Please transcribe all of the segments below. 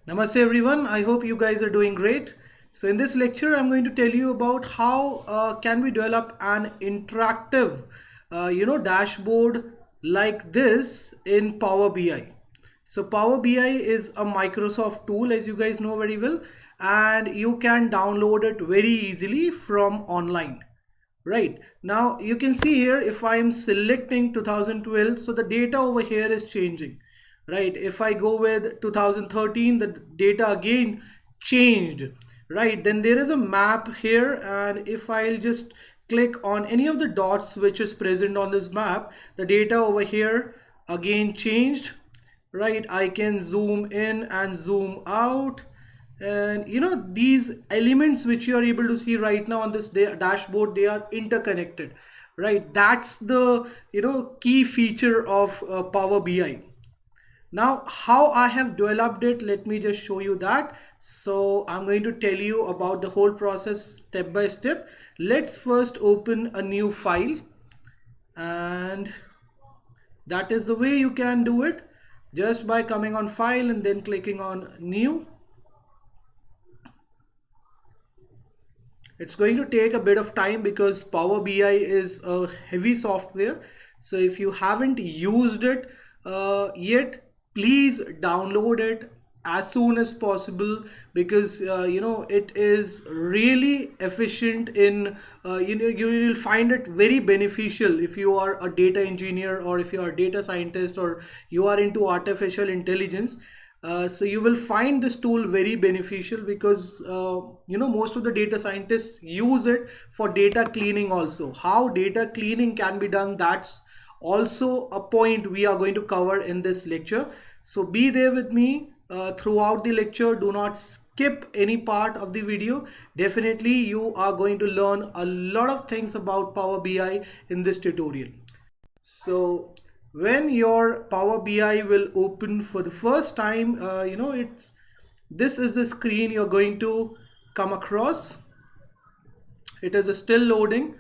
Namaste everyone. I hope you guys are doing great. So in this lecture, I'm going to tell you about how can we develop an interactive, dashboard like this in Power BI. So Power BI is a Microsoft tool, as you guys know very well, and you can download it very easily from online. Right now you can see here, if I am selecting 2012, so the data over here is changing. Right, if I go with 2013, the data again changed. Right, then there is a map here, and if I'll just click on any of the dots which is present on this map, the data over here again changed. Right, I can zoom in and zoom out, and these elements which you are able to see right now on this dashboard, they are interconnected. Right, that's the key feature of Power BI. Now how I have developed it, let me just show you that. So I'm going to tell you about the whole process step by step. Let's first open a new file, and that is the way you can do it, just by coming on file and then clicking on new. It's going to take a bit of time because Power BI is a heavy software. So if you haven't used it yet, please download it as soon as possible, because it is really efficient in you will find it very beneficial if you are a data engineer, or if you are a data scientist, or you are into artificial intelligence. So you will find this tool very beneficial, because most of the data scientists use it for data cleaning also. How data cleaning can be done, that's also a point we are going to cover in this lecture. So be there with me throughout the lecture. Do not skip any part of the video. Definitely you are going to learn a lot of things about Power BI in this tutorial. So when your Power BI will open for the first time, it's this is the screen you're going to come across. It is still loading.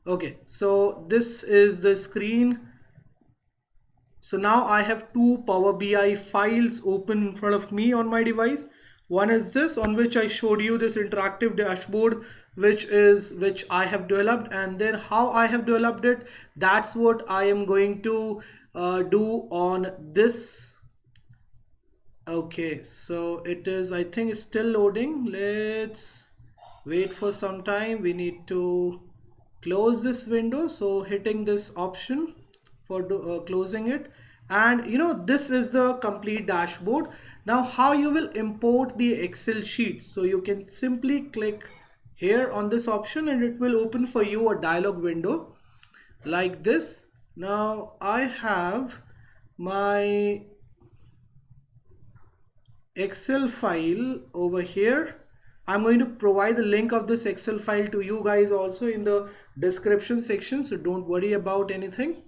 Okay, so this is the screen. So now I have two Power BI files open in front of me on my device. One is this, on which I showed you this interactive dashboard, which I have developed, and then how I have developed it, that's what I am going to do on this. Okay, so it is, I think it's still loading. Let's wait for some time. We need to close this window, so hitting this option for closing it. And this is the complete dashboard. Now how you will import the Excel sheet, so you can simply click here on this option, and it will open for you a dialog window like this. Now I have my Excel file over here. I'm going to provide the link of this Excel file to you guys also in the description section, so don't worry about anything.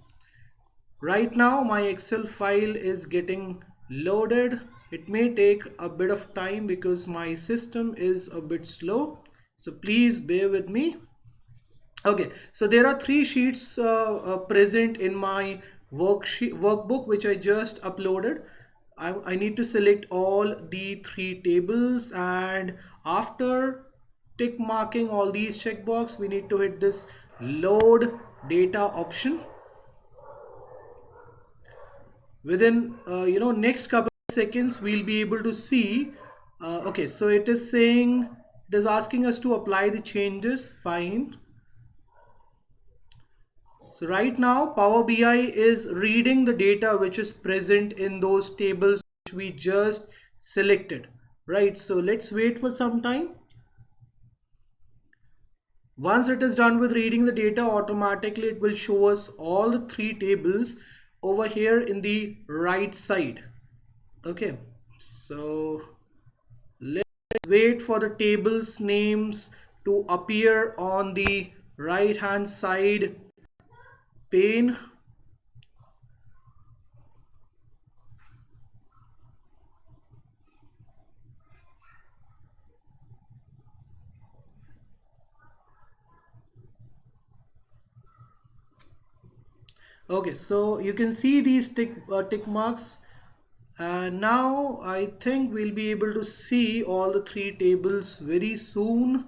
Right now my Excel file is getting loaded. It may take a bit of time because my system is a bit slow, so please bear with me. Okay, so there are three sheets present in my workbook which I just uploaded. I need to select all the three tables, and after tick marking all these checkbox, we need to hit this load data option. Within next couple of seconds we'll be able to see. Okay, so it is saying, it is asking us to apply the changes. Fine. So right now Power BI is reading the data which is present in those tables which we just selected. Right, so let's wait for some time. Once it is done with reading the data, automatically it will show us all the three tables over here in the right side. Okay, so let's wait for the tables names to appear on the right hand side pane. Okay, so you can see these tick marks And now I think we'll be able to see all the three tables very soon.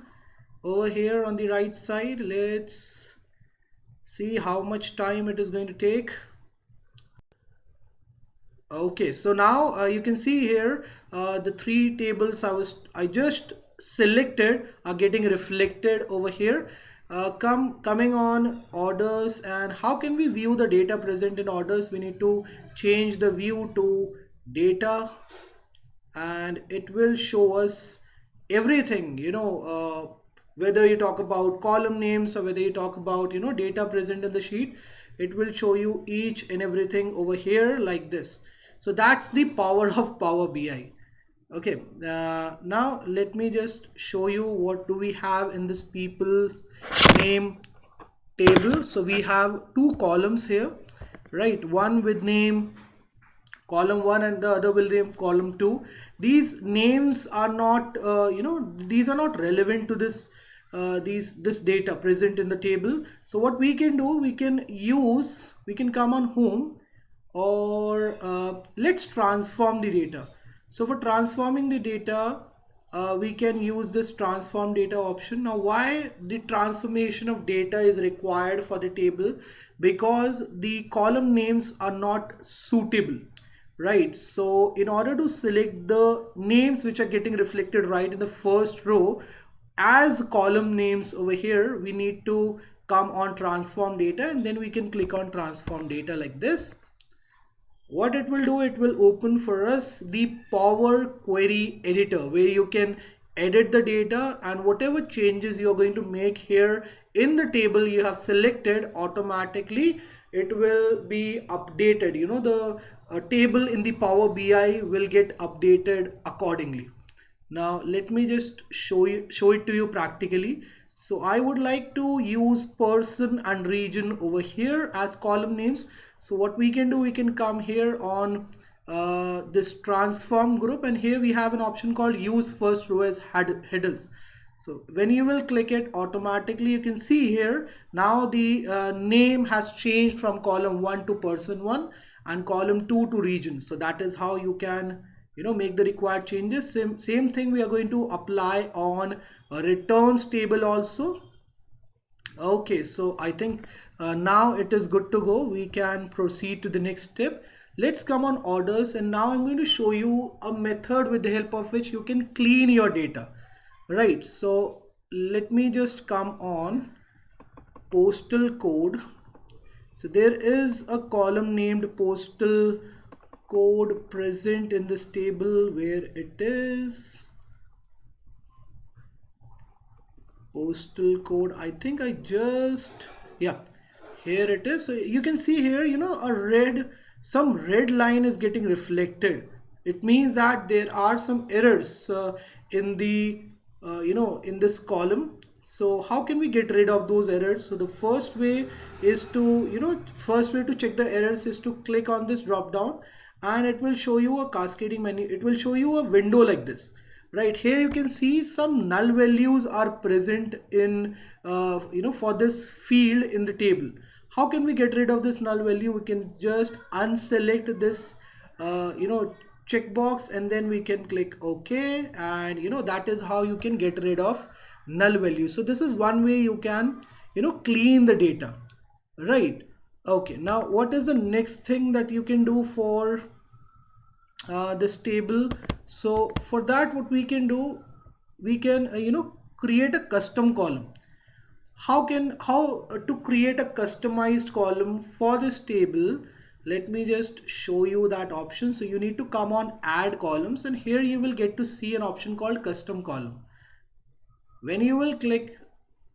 Over here on the right side, let's see how much time it is going to take. Okay, so now you can see here the three tables I just selected are getting reflected over here. Coming on orders, and how can we view the data present in orders? We need to change the view to data, and it will show us everything, whether you talk about column names or whether you talk about data present in the sheet. It will show you each and everything over here like this. So that's the power of Power BI. Okay, now let me just show you what do we have in this people's name table. So we have two columns here, right? One with name column 1 and the other will name column 2. These names are not these are not relevant to this data present in the table. So what we can do, we can come on home, or let's transform the data. So for transforming the data, we can use this transform data option. Now why the transformation of data is required for the table? Because the column names are not suitable, right? So in order to select the names which are getting reflected right in the first row as column names over here, we need to come on transform data, and then we can click on transform data like this. What it will do, it will open for us the Power Query Editor, where you can edit the data, and whatever changes you're going to make here in the table you have selected, automatically it will be updated. The table in the Power BI will get updated accordingly. Now let me just show it to you practically. So I would like to use person and region over here as column names. So what we can do, we can come here on this transform group, and here we have an option called use first row as headers. So when you will click it, automatically you can see here now the name has changed from column 1 to person 1 and column 2 to region. So that is how you can make the required changes. Same thing we are going to apply on a returns table also. Okay, so I think now it is good to go. We can proceed to the next step. Let's come on orders, and now I'm going to show you a method with the help of which you can clean your data, right? So let me just come on postal code. So there is a column named postal code present in this table. Where it is, postal code, I think I just, yeah, here it is. So you can see here, some red line is getting reflected. It means that there are some errors in the in this column. So how can we get rid of those errors? So the first way is to first way to check the errors is to click on this drop down, and it will show you a cascading menu. It will show you a window like this. Right here you can see some null values are present in for this field in the table. How can we get rid of this null value? We can just unselect this checkbox, and then we can click OK, and that is how you can get rid of null value. So this is one way you can clean the data, right? Okay, now what is the next thing that you can do for this table? So for that, what we can do, we can create a custom column. How to create a customized column for this table? Let me just show you that option. So you need to come on add columns, and here you will get to see an option called custom column. When you will click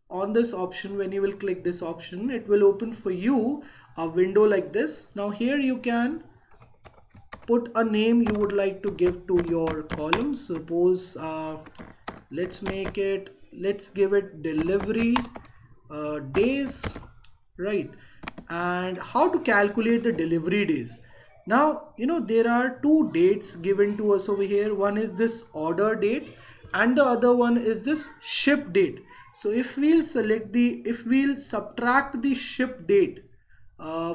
on this option, it will open for you a window like this. Now here you can put a name you would like to give to your column. Suppose let's give it delivery days, right? And how to calculate the delivery days? Now there are two dates given to us over here. One is this order date, and the other one is this ship date. So if we'll subtract the ship date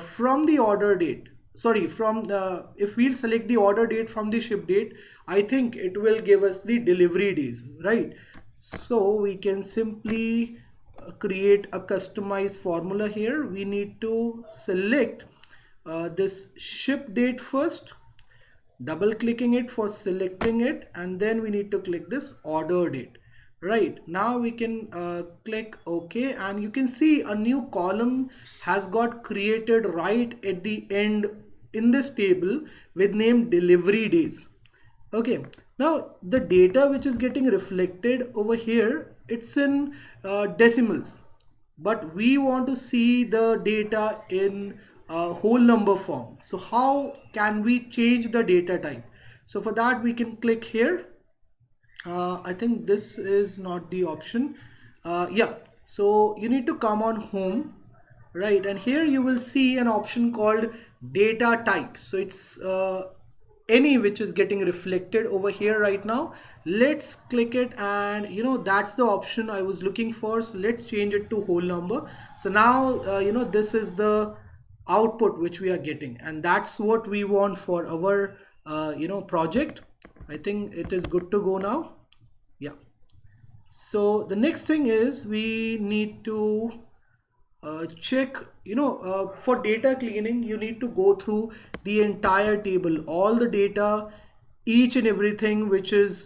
from the order date, sorry, from the, if we'll select the order date from the ship date, I think it will give us the delivery days, right? So we can simply create a customized formula here. We need to select this ship date first, double clicking it for selecting it, and then we need to click this order date. Right now we can click OK, and you can see a new column has got created right at the end in this table with name delivery days. Okay, now the data which is getting reflected over here, it's in decimals, but we want to see the data in whole number form. So how can we change the data type? So for that we can click here. I think this is not the option. Yeah, so you need to come on home, right? And here you will see an option called data type. So it's any which is getting reflected over here right now. Let's click it, and that's the option I was looking for. So let's change it to whole number. So now this is the output which we are getting, and that's what we want for our project. I think it is good to go now. Yeah. So the next thing is we need to check, for data cleaning, you need to go through the entire table, all the data, each and everything which is,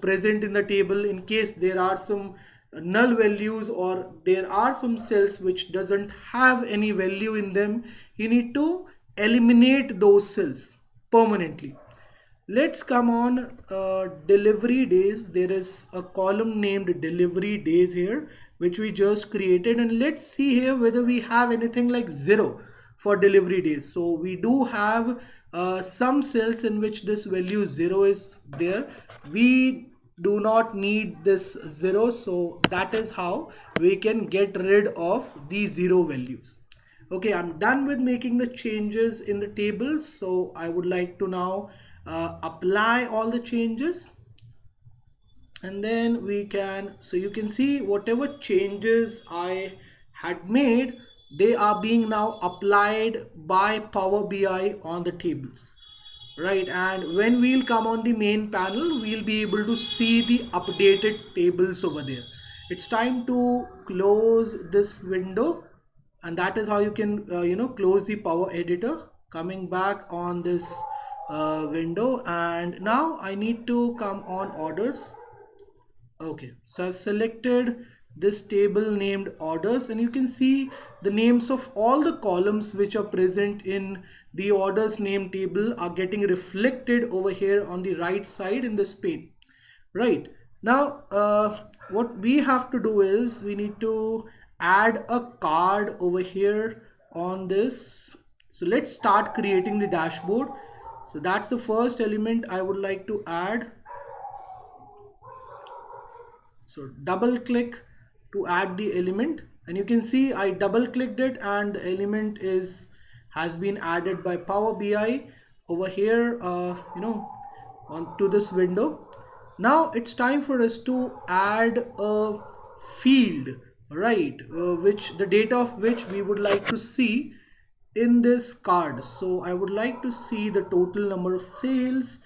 present in the table. In case there are some null values or there are some cells which doesn't have any value in them, you need to eliminate those cells permanently. Let's come on delivery days. There is a column named delivery days here which we just created, and let's see here whether we have anything like 0 for delivery days. So we do have some cells in which this value 0 is there. We do not need this 0, so that is how we can get rid of these 0 values. Okay, I'm done with making the changes in the tables, so I would like to now apply all the changes, and then we can, so you can see whatever changes I had made, they are being now applied by Power BI on the tables, right? And when we'll come on the main panel, we'll be able to see the updated tables over there. It's time to close this window, and that is how you can close the Power Editor. Coming back on this window, and now I need to come on orders. Okay, so I've selected this table named orders, and you can see the names of all the columns which are present in the orders name table are getting reflected over here on the right side in this pane. Right now, what we have to do is we need to add a card over here on this. So let's start creating the dashboard. So that's the first element I would like to add. So double click to add the element, and you can see I double clicked it and the element has been added by Power BI over here onto this window. Now it's time for us to add a field, right, which the data of which we would like to see in this card. So I would like to see the total number of sales,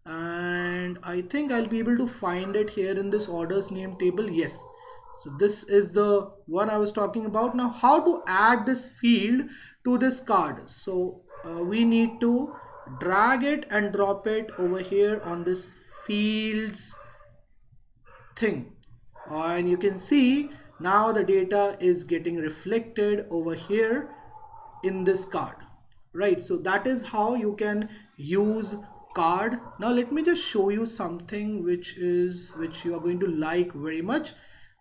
and I think I'll be able to find it here in this orders name table. Yes, so this is the one I was talking about. Now how to add this field to this card? So we need to drag it and drop it over here on this fields thing, and you can see now the data is getting reflected over here in this card, right? So that is how you can use card. Now let me just show you something which you are going to like very much.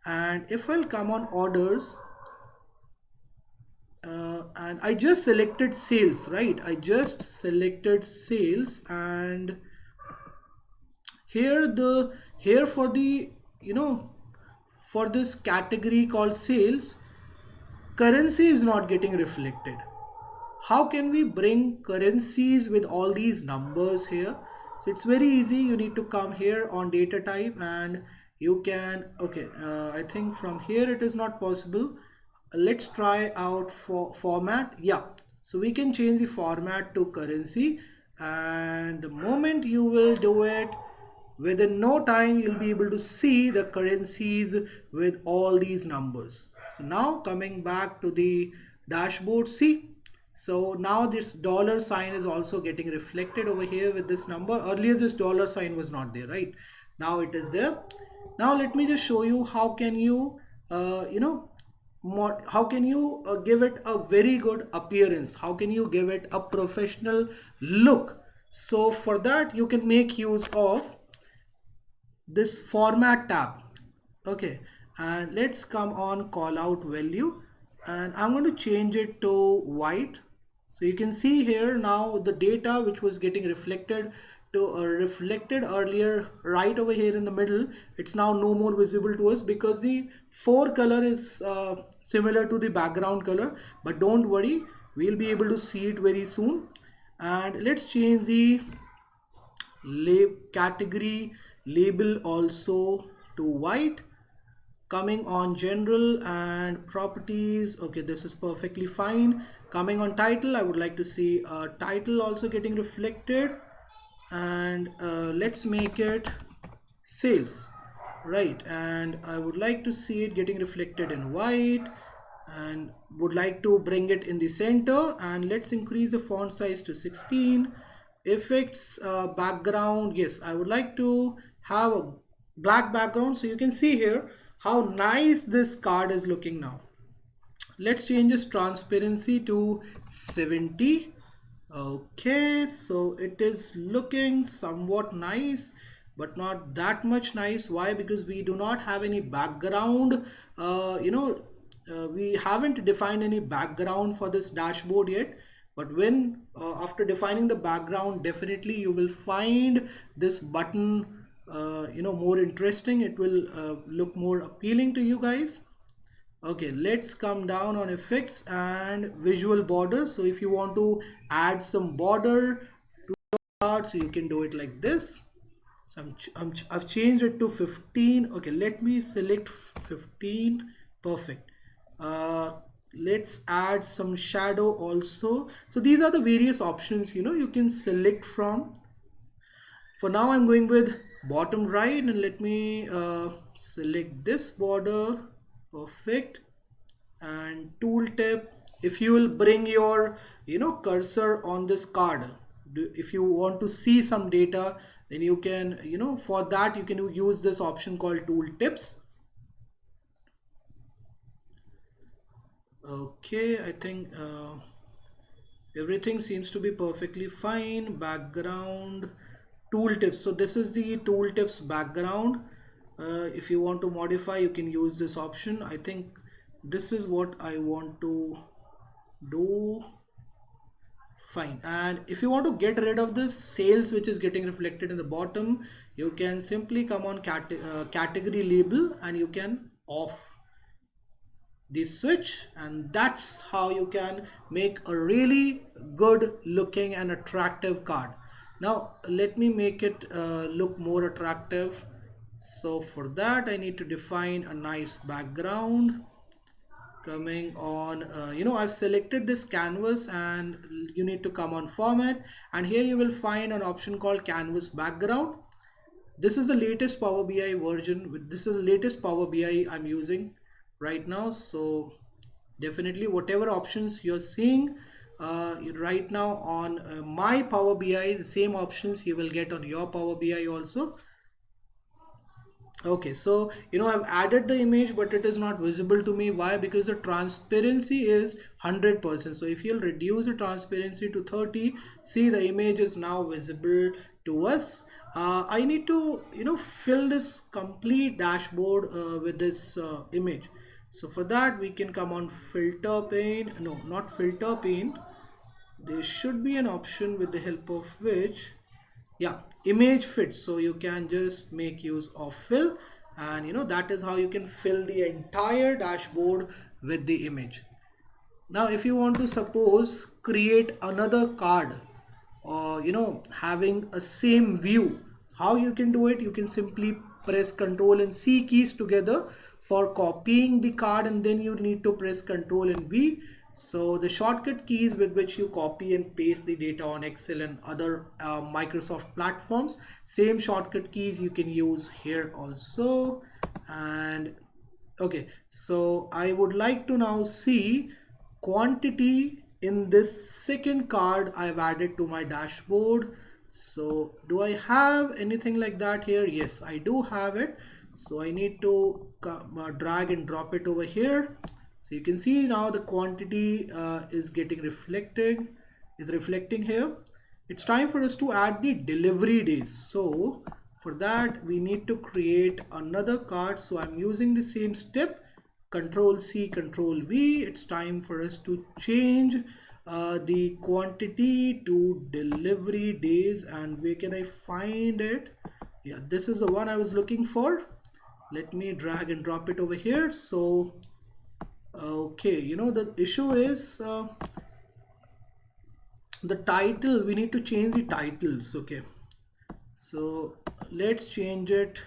And if I'll come on orders, and I just selected sales, right? I just selected sales, and here for the for this category called sales, currency is not getting reflected. How can we bring currencies with all these numbers here? So it's very easy. You need to come here on data type, and you can, okay, I think from here it is not possible. Let's try out for format. Yeah, So we can change the format to currency, and the moment you will do it, within no time you'll be able to see the currencies with all these numbers. So now coming back to the dashboard, see, so now this dollar sign is also getting reflected over here with this number. Earlier this dollar sign was not there, right? Now it is there. Now let me just show you how can you how can you give it a very good appearance, how can you give it a professional look. So for that you can make use of this format tab. Okay, and let's come on call out value, and I'm going to change it to white. So you can see here now the data which was getting reflected to reflected earlier right over here in the middle, it's now no more visible to us because the fore color is similar to the background color. But don't worry, we'll be able to see it very soon. And let's change the category label also to white. Coming on general and properties, okay, this is perfectly fine. Coming on title, I would like to see a title also getting reflected, and let's make it sales, right? And I would like to see it getting reflected in white, and would like to bring it in the center, and let's increase the font size to 16. Effects, background, yes, I would like to have a black background. So you can see here how nice this card is looking now. Let's change this transparency to 70. Okay, so it is looking somewhat nice, but not that much nice. Why? Because we do not have any background. We haven't defined any background for this dashboard yet. But when after defining the background, definitely you will find this button more interesting. It will look more appealing to you guys. Okay, let's come down on effects and visual border. So if you want to add some border to your card, so you can do it like this. So I've changed it to 15. Okay, let me select 15. Perfect. Let's add some shadow also. So these are the various options you can select from. For now I'm going with bottom right, and let me select this border. Perfect. And tooltip, if you will bring your cursor on this card, if you want to see some data, then you can for that you can use this option called tooltips. Okay, I think everything seems to be perfectly fine. Background, tooltips, so this is the tooltips background. If you want to modify, you can use this option. I think this is what I want to do. Fine. And if you want to get rid of this sales which is getting reflected in the bottom, you can simply come on category label, and you can off the switch, and that's how you can make a really good looking and attractive card. Now let me make it look more attractive. So for that I need to define a nice background. Coming on I've selected this canvas, and you need to come on format, and here you will find an option called canvas background. This is the latest Power BI version. This is the latest Power BI I'm using right now. So definitely whatever options you're seeing right now on my Power BI, the same options you will get on your Power BI also. Okay, so I've added the image, but it is not visible to me. Why? Because the transparency is 100%. So if you'll reduce the transparency to 30, see, the image is now visible to us. I need to fill this complete dashboard with this image. So for that we can come on filter pane. No, not filter pane. There should be an option with the help of which, yeah, image fit. So you can just make use of fill, and that is how you can fill the entire dashboard with the image. Now if you want to suppose create another card, or having a same view, how you can do it? You can simply press Ctrl and C keys together for copying the card, and then you need to press Ctrl and V. So the shortcut keys with which you copy and paste the data on Excel and other Microsoft platforms, same shortcut keys you can use here also. And okay, so I would like to now see quantity in this second card I've added to my dashboard. So do I have anything like that here? Yes, I do have it. So I need to drag and drop it over here. So you can see now the quantity is getting reflecting here. It's time for us to add the delivery days. So for that we need to create another card. So I'm using the same step, Control C, Control V. It's time for us to change the quantity to delivery days. And where can I find it? Yeah, this is the one I was looking for. Let me drag and drop it over here. So okay, you know, the issue is the title. We need to change the titles. Okay, so let's change it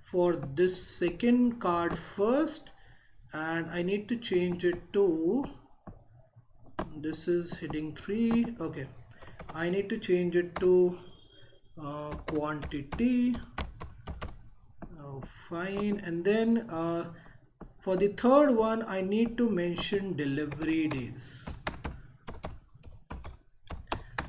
for this second card first, and I need to change it to, this is heading 3. Okay, I need to change it to quantity. Fine. And then for the third one I need to mention delivery days.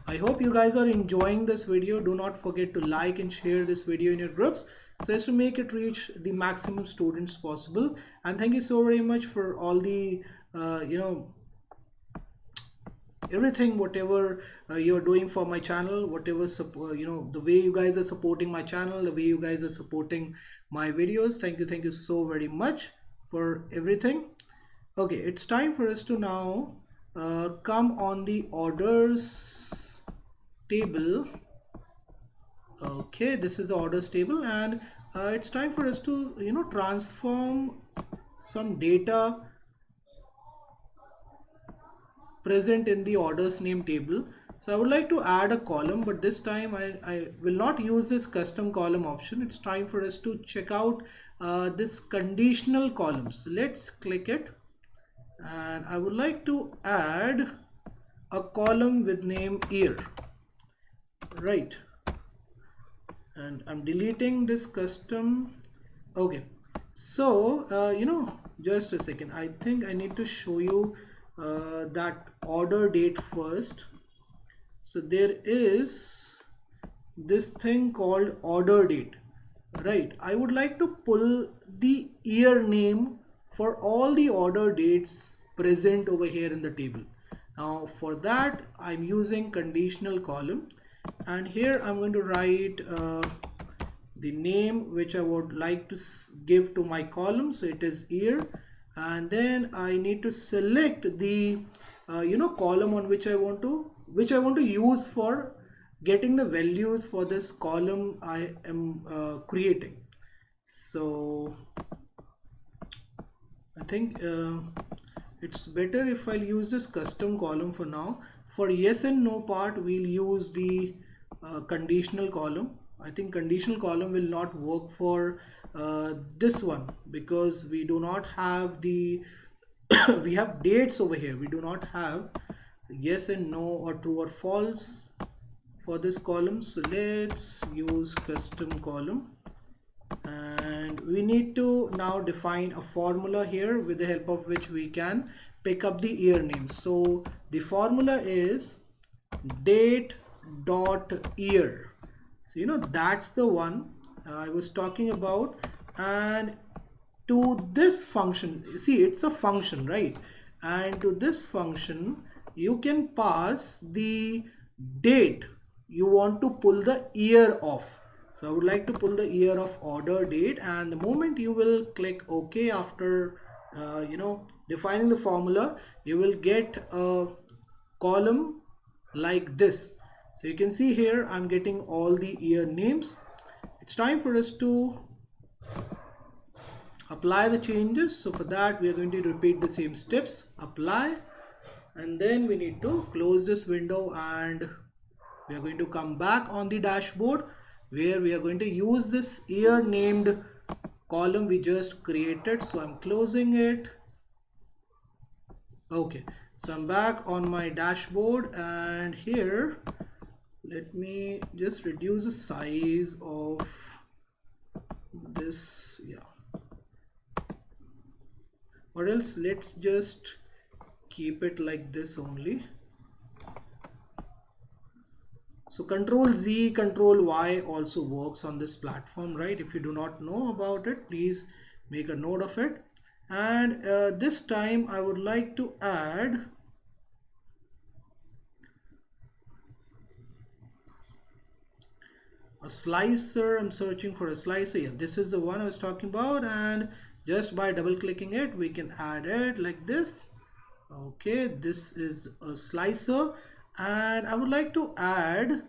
I hope you guys are enjoying this video. Do not forget to like and share this video in your groups so as to make it reach the maximum students possible. And thank you so very much for all the you know, everything, whatever you're doing for my channel, whatever you know, the way you guys are supporting my channel, the way you guys are supporting my videos. Thank you so very much for everything. Okay, it's time for us to now come on the orders table. Okay, this is the orders table, and it's time for us to, you know, transform some data present in the orders name table. So I would like to add a column, but this time I will not use this custom column option. It's time for us to check out this conditional columns. Let's click it, and I would like to add a column with name year, right? And I'm deleting this custom. Okay, so you know, just a second, I think I need to show you that order date first. So there is this thing called order date, right? I would like to pull the year name for all the order dates present over here in the table. Now for that I'm using conditional column, and here I'm going to write the name which I would like to give to my column. So it is year, and then I need to select the you know, column on which I want to use for getting the values for this column I am creating. So I think it's better if I'll use this custom column for now. For yes and no part we'll use the conditional column. I think conditional column will not work for this one because we do not have the we have dates over here. We do not have yes and no or true or false for this column. So let's use custom column, and we need to now define a formula here with the help of which we can pick up the year name. So the formula is date dot year. So you know, that's the one I was talking about. And to this function, see, it's a function, right? And to this function you can pass the date you want to pull the year of. So I would like to pull the year of order date, and the moment you will click OK after you know, defining the formula, you will get a column like this. So you can see here I'm getting all the year names. It's time for us to apply the changes. So for that we are going to repeat the same steps, apply, and then we need to close this window, and we are going to come back on the dashboard where we are going to use this year named column we just created. So I'm closing it, Okay, so I'm back on my dashboard, and here let me just reduce the size of this. Yeah, or else let's just keep it like this only. So Control Z, Control Y also works on this platform, right? If you do not know about it, please make a note of it. And this time I would like to add a slicer. I'm searching for a slicer. Yeah, this is the one I was talking about, and just by double clicking it we can add it like this. Okay, this is a slicer, and I would like to add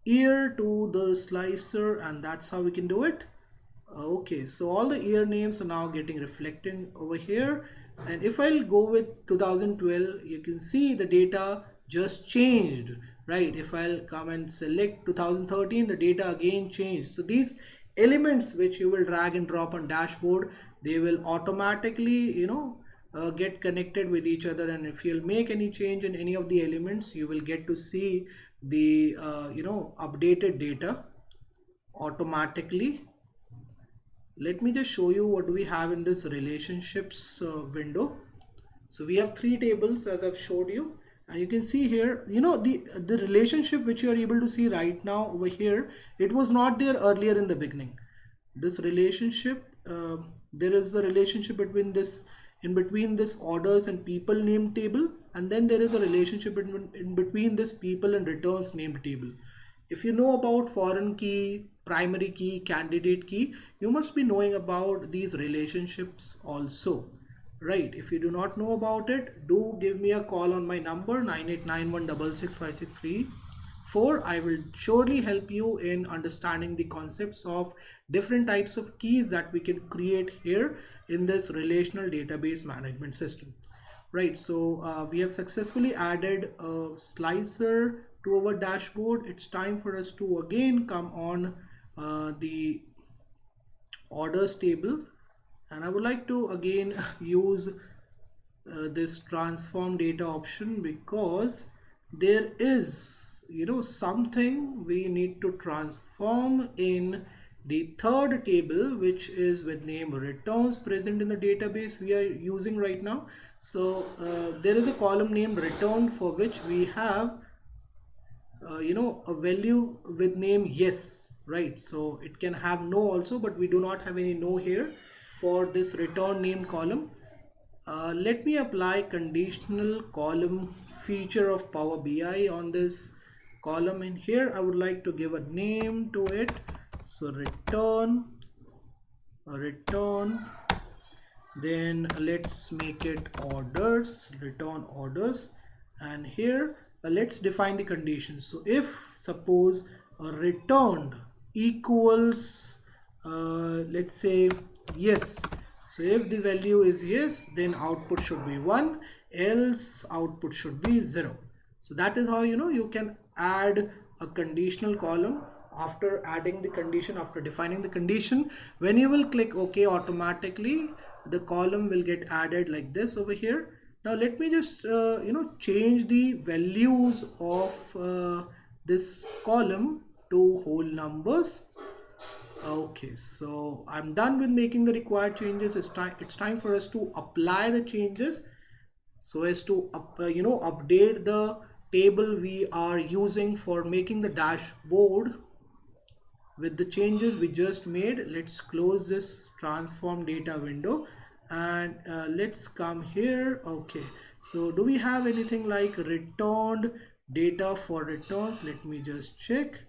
ear to the slicer, and that's how we can do it. Okay, so all the year names are now getting reflected over here, and if I'll go with 2012, you can see the data just changed, right? If I'll come and select 2013, the data again changed. So these elements which you will drag and drop on dashboard, they will automatically, get connected with each other, and if you'll make any change in any of the elements, you will get to see the updated data automatically. Let me just show you what we have in this relationships window. So we have three tables as I've showed you, and you can see here, the relationship which you are able to see right now over here, it was not there earlier in the beginning. This relationship, there is a relationship between this, in between this orders and people named table, and then there is a relationship in between this people and returns named table. If you know about foreign key, primary key, candidate key, you must be knowing about these relationships also, right? If you do not know about it, do give me a call on my number 9891665634. I will surely help you in understanding the concepts of different types of keys that we can create here in this relational database management system. Right, so we have successfully added a slicer to our dashboard. It's time for us to again come on the orders table, and I would like to again use this transform data option, because there is something we need to transform in the third table, which is with name returns present in the database we are using right now. So there is a column named return, for which we have a value with name yes, right? So it can have no also, but we do not have any no here for this return name column. Let me apply conditional column feature of Power BI on this column, and here I would like to give a name to it. So return, then let's make it orders, return orders, and here let's define the conditions. So if suppose returned equals let's say yes, so if the value is yes, then output should be 1, else output should be 0. So that is how you can add a conditional column after adding the condition, after defining the condition. When you will click OK, automatically the column will get added like this over here. Now let me just change the values of this column to whole numbers. Okay, so I'm done with making the required changes. It's time for us to apply the changes, so as to update the table we are using for making the dashboard with the changes we just made. Let's close this transform data window, and let's come here. Okay, so do we have anything like returned data for returns? Let me just check.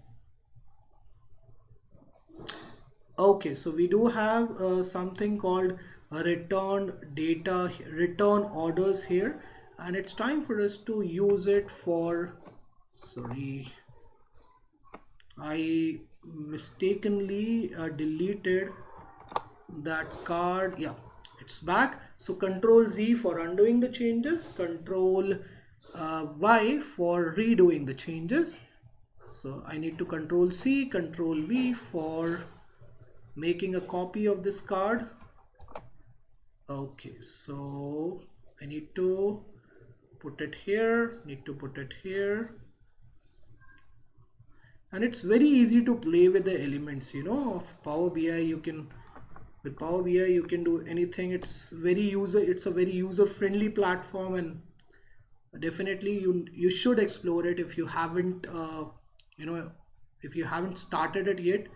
Okay, so we do have something called return data, return orders here, and it's time for us to use it for, sorry, I mistakenly deleted that card. Yeah, it's back. So Control Z for undoing the changes, Control Y for redoing the changes. So I need to Control C, Control V for making a copy of this card. Okay, so I need to put it here, need to put it here. And it's very easy to play with the elements, you know, of Power BI. You can, with Power BI you can do anything. It's a very user friendly platform, and definitely you should explore it if you haven't you know, if you haven't started it yet.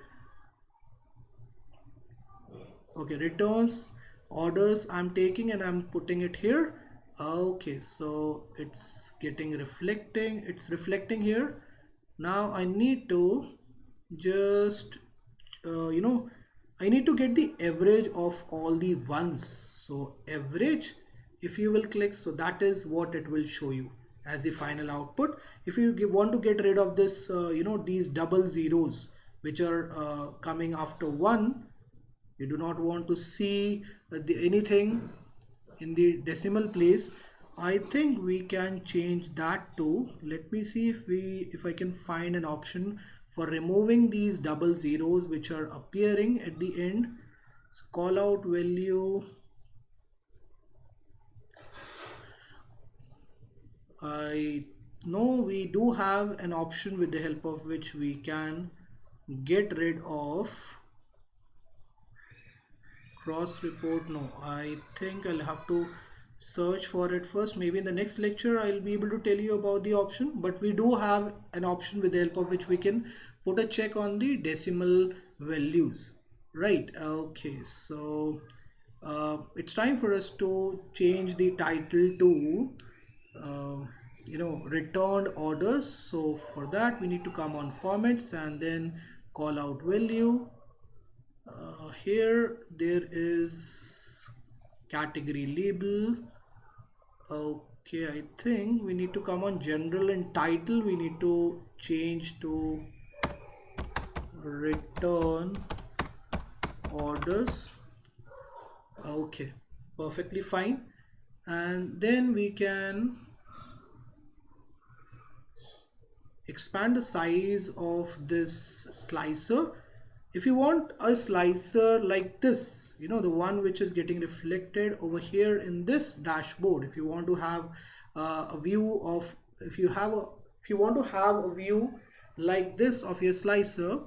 Okay, returns, orders I'm taking and I'm putting it here. Okay, so it's getting reflecting, it's reflecting here. Now I need to just you know, I need to get the average of all the ones. So average, if you will click, so that is what it will show you as the final output. If you want to get rid of this you know, these double zeros which are coming after one, you do not want to see anything in the decimal place, I think we can change that too. Let me see if I can find an option for removing these double zeros which are appearing at the end. So call out value, I know we do have an option with the help of which we can get rid of cross report. No, I think I'll have to search for it first. Maybe in the next lecture I'll be able to tell you about the option, but we do have an option with the help of which we can put a check on the decimal values, right? Okay, so it's time for us to change the title to you know, returned orders. So for that we need to come on formats and then call out value. Here there is category label. Okay, I think we need to come on general, and title we need to change to return orders. Okay, perfectly fine. And then we can expand the size of this slicer. If you want a slicer like this, you know, the one which is getting reflected over here in this dashboard, if you want to have a view of, if you want to have a view like this of your slicer,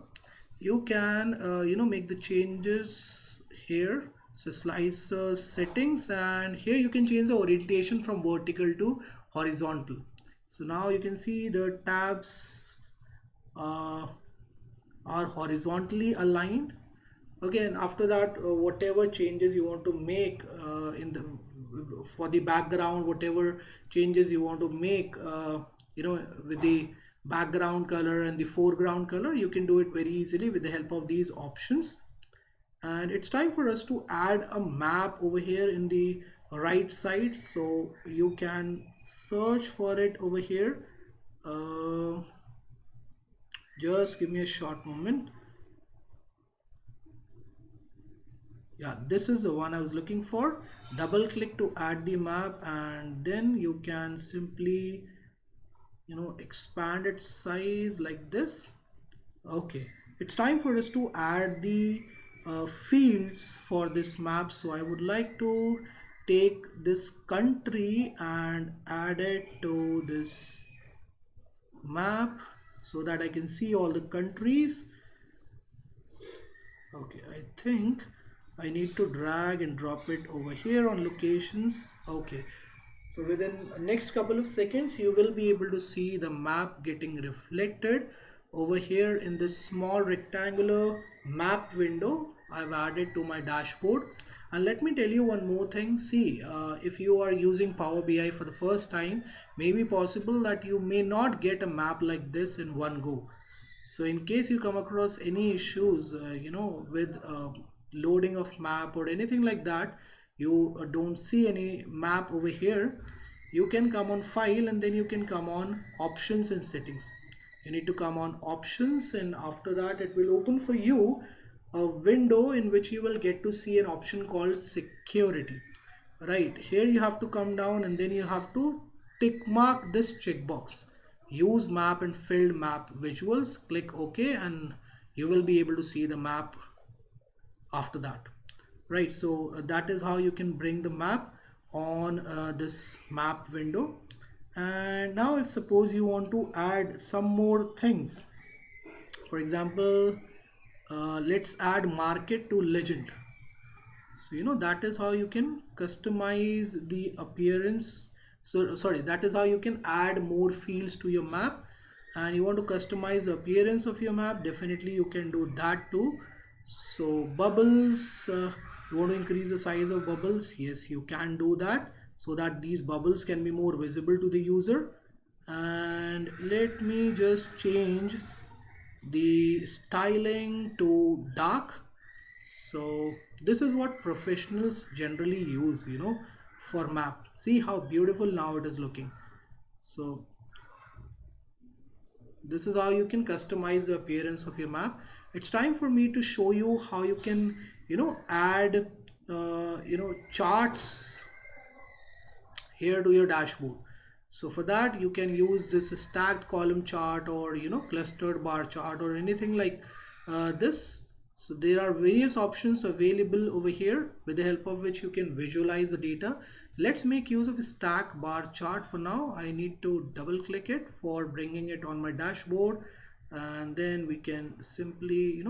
you can you know, make the changes here. So slicer settings, and here you can change the orientation from vertical to horizontal. So now you can see the tabs are horizontally aligned. Okay, and after that whatever changes you want to make in the, for the background, whatever changes you want to make you know, with the background color and the foreground color, you can do it very easily with the help of these options. And it's time for us to add a map over here in the right side, so you can search for it over here. Just give me a short moment. Yeah, this is the one I was looking for. Double click to add the map, and then you can simply, you know, expand its size like this. Okay, it's time for us to add the fields for this map. So I would like to take this country and add it to this map so that I can see all the countries. Okay, I think I need to drag and drop it over here on locations. Okay, so within next couple of seconds you will be able to see the map getting reflected over here in this small rectangular map window I've added to my dashboard. And let me tell you one more thing. See, if you are using Power BI for the first time, may be possible that you may not get a map like this in one go. So in case you come across any issues you know, with loading of map or anything like that, you don't see any map over here, you can come on file and then you can come on options and settings. You need to come on options, and after that it will open for you a window in which you will get to see an option called security. Right here you have to come down and then you have to tick mark this checkbox, use map and filled map visuals. Click OK and you will be able to see the map after that. Right, so that is how you can bring the map on this map window. And now if suppose you want to add some more things, for example, let's add market to legend. So that is how you can customize the appearance. So sorry, that is how you can add more fields to your map. And you want to customize the appearance of your map, definitely you can do that too. So bubbles, you want to increase the size of bubbles, yes, you can do that, so that these bubbles can be more visible to the user. And let me just change the styling to dark. So this is what professionals generally use, for map. See how beautiful now it is looking. So this is how you can customize the appearance of your map. It's time for me to show you how you can add charts here to your dashboard. So for that you can use this stacked column chart, or clustered bar chart, or anything like this. So there are various options available over here with the help of which you can visualize the data. Let's make use of a stack bar chart for now. I need to double click it for bringing it on my dashboard, and then we can simply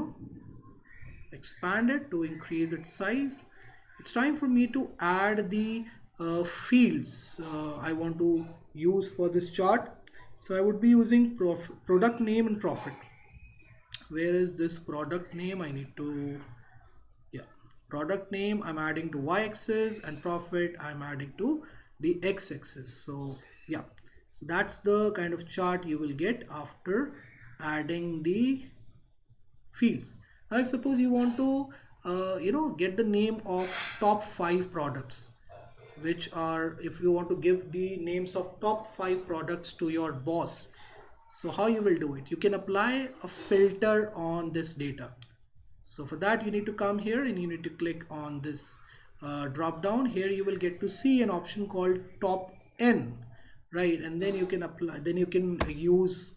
expand it to increase its size. It's time for me to add the fields I want to use for this chart. So I would be using product name and profit. Where is this product name? I need to, yeah, product name I'm adding to y-axis, and profit I'm adding to the x-axis. So yeah, so that's the kind of chart you will get after adding the fields. Now if suppose you want to get the name of top 5 products, which are, if you want to give the names of top 5 products to your boss, so how you will do it? You can apply a filter on this data. So for that you need to come here and you need to click on this drop down. Here you will get to see an option called top n, right? And then you can apply, then you can use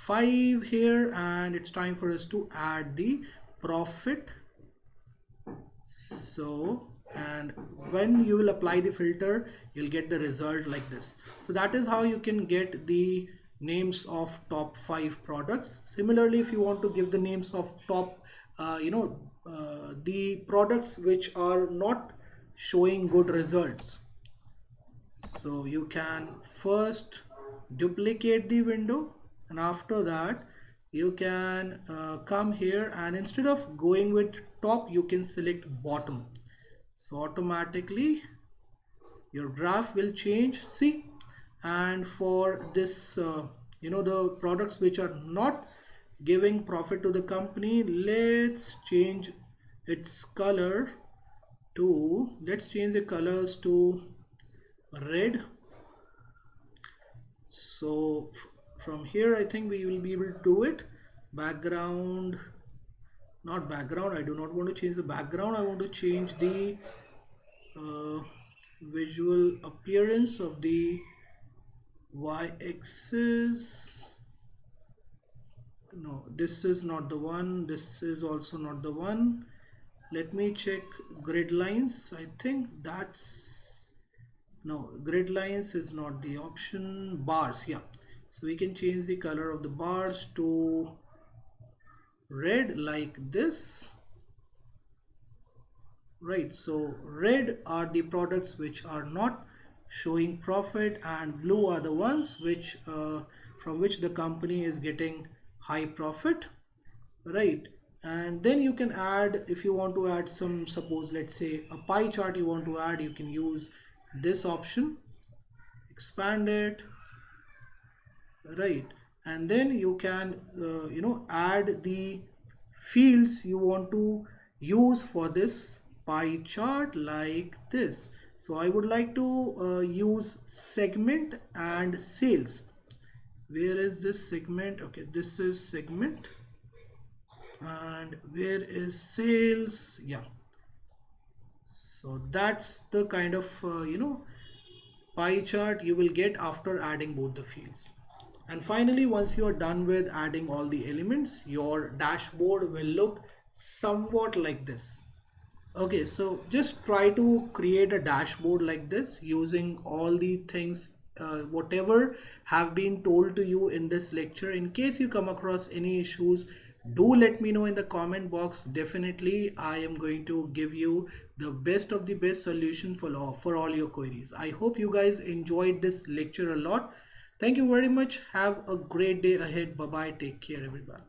5 here, and it's time for us to add the profit. So, and when you will apply the filter, you'll get the result like this. So that is how you can get the names of top 5 products. Similarly, if you want to give the names of top the products which are not showing good results, so you can first duplicate the window, and after that you can come here, and instead of going with top you can select bottom. So automatically your graph will change, see. And for this the products which are not giving profit to the company, let's change its color to, let's change the colors to red. So from here I think we will be able to do it. Background, not background, I do not want to change the background, I want to change the visual appearance of the y-axis. No, this is not the one, this is also not the one. Let me check grid lines. I think that's, no, grid lines is not the option. Bars, yeah. So we can change the color of the bars to red like this, right? So red are the products which are not showing profit, and blue are the ones which from which the company is getting high profit, right? And then you can add, if you want to add some, suppose let's say a pie chart you want to add, you can use this option, expand it, right? And then you can add the fields you want to use for this pie chart like this. So I would like to use segment and sales. Where is this segment? Okay, this is segment, and where is sales? Yeah, so that's the kind of pie chart you will get after adding both the fields. And finally, once you are done with adding all the elements, your dashboard will look somewhat like this. Okay, so just try to create a dashboard like this using all the things, whatever have been told to you in this lecture. In case you come across any issues, do let me know in the comment box. Definitely, I am going to give you the best of the best solution for all your queries. I hope you guys enjoyed this lecture a lot. Thank you very much. Have a great day ahead. Bye bye. Take care, everybody.